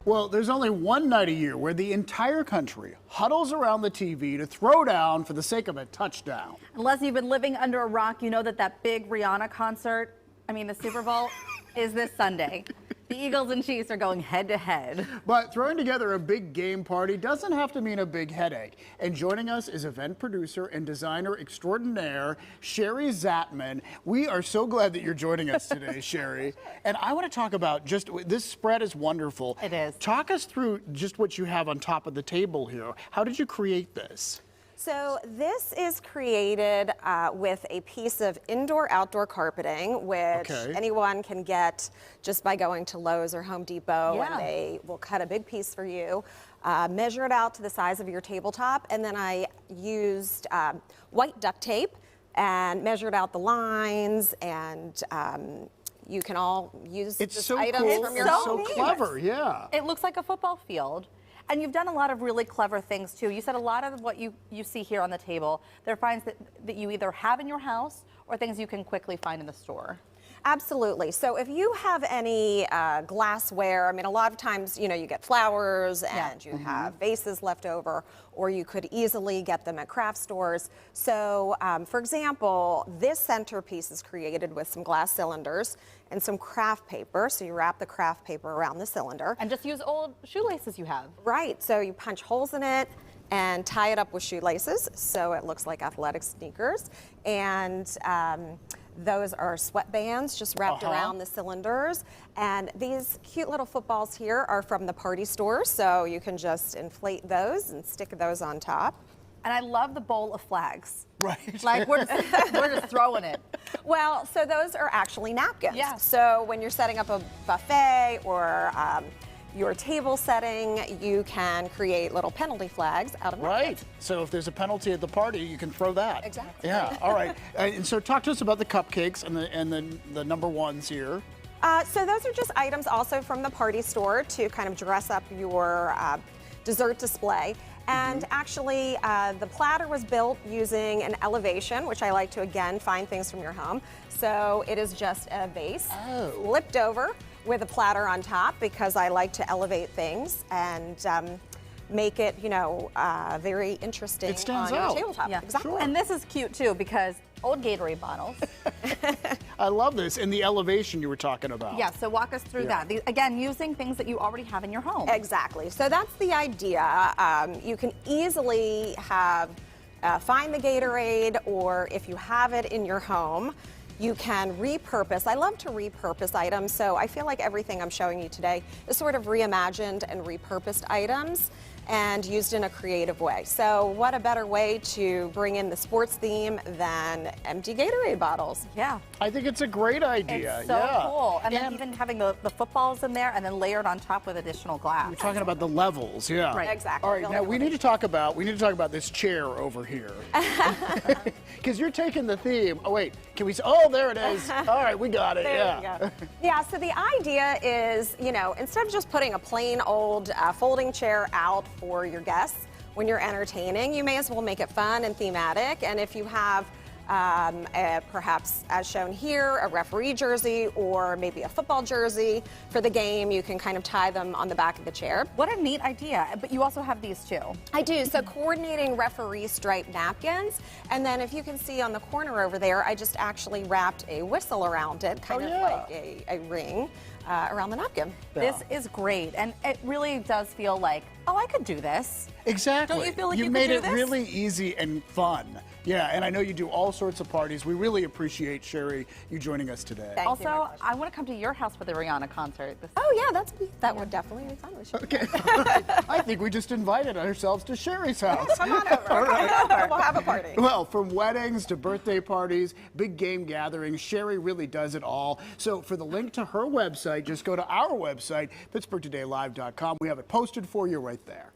Well, there's only one night a year where the entire country huddles around the TV to throw down for the sake of a touchdown. Unless you've been living under a rock, you know that big Rihanna concert, the Super Bowl, is this Sunday. The Eagles and Chiefs are going head to head. But throwing together a big game party doesn't have to mean a big headache. And joining us is event producer and designer extraordinaire, Shari Zatman. We are so glad that you're joining us today, Shari. And I want to talk about this spread is wonderful. It is. Talk us through just what you have on top of the table here. How did you create this? So this is created with a piece of indoor-outdoor carpeting, which anyone can get just by going to Lowe's or Home Depot, and they will cut a big piece for you, measure it out to the size of your tabletop, and then I used white duct tape and measured out the lines, and you can all use this item from your home. It's so clever, yeah. It looks like a football field. And you've done a lot of really clever things too. You said a lot of what you see here on the table, they're finds that you either have in your house or things you can quickly find in the store. Absolutely. So if you have any glassware, a lot of times, you get flowers and you have vases left over, or you could easily get them at craft stores. So for example, this centerpiece is created with some glass cylinders and some craft paper. So you wrap the craft paper around the cylinder. And just use old shoelaces you have. Right. So you punch holes in it and tie it up with shoelaces so it looks like athletic sneakers. And those are sweatbands just wrapped around the cylinders. And these cute little footballs here are from the party store, so you can just inflate those and stick those on top. And I love the bowl of flags. Right. Like we're just throwing it. Well, so those are actually napkins. Yeah. So when you're setting up a buffet or your table setting, you can create little penalty flags out of napkins. Right. So if there's a penalty at the party, you can throw that. Exactly. Yeah. All right. And so talk to us about the cupcakes and the number ones here. So those are just items also from the party store to kind of dress up your dessert display. And actually, the platter was built using an elevation, which I like to, again, find things from your home. So it is just a vase flipped over with a platter on top because I like to elevate things and make it, very interesting on your tabletop. Yeah. Exactly. Sure. And this is cute too because old Gatorade bottles. I love this. And the elevation you were talking about. Yeah, so walk us through that. Again, using things that you already have in your home. Exactly. So that's the idea. You can easily find the Gatorade, or if you have it in your home, you can repurpose. I love to repurpose items, so I feel like everything I'm showing you today is sort of reimagined and repurposed items and used in a creative way. So what a better way to bring in the sports theme than empty Gatorade bottles. Yeah. I think it's a great idea. It's so cool. And then even having the footballs in there and then layered on top with additional glass. We're talking about the levels, yeah. Right. Exactly. All right, now we need to talk about this chair over here. Because you're taking the theme. Oh wait, can we oh, there it is. All right, we got it. There we go. Yeah, so the idea is, instead of just putting a plain old folding chair out for your guests when you're entertaining, you may as well make it fun and thematic. And if you have perhaps, as shown here, a referee jersey or maybe a football jersey for the game, you can kind of tie them on the back of the chair. What a neat idea. But you also have these too. I do. So coordinating referee striped napkins. And then if you can see on the corner over there, I just actually wrapped a whistle around it, kind of like a ring around the napkin. This is great. And it really does feel like, oh, I could do this. Exactly. Don't you feel like you made could do it this? really easy and fun. Yeah, and I know you do all sorts of parties. We really appreciate, Shari, you joining us today. Thank you also, very much. I want to come to your house for the Rihanna concert. Oh yeah, that would definitely be fun. Okay. I think we just invited ourselves to Shari's house. Come on over. All right. We'll have a party. Well, from weddings to birthday parties, big game gatherings, Shari really does it all. So for the link to her website, just go to our website, PittsburghTodayLive.com. We have it posted for you right there.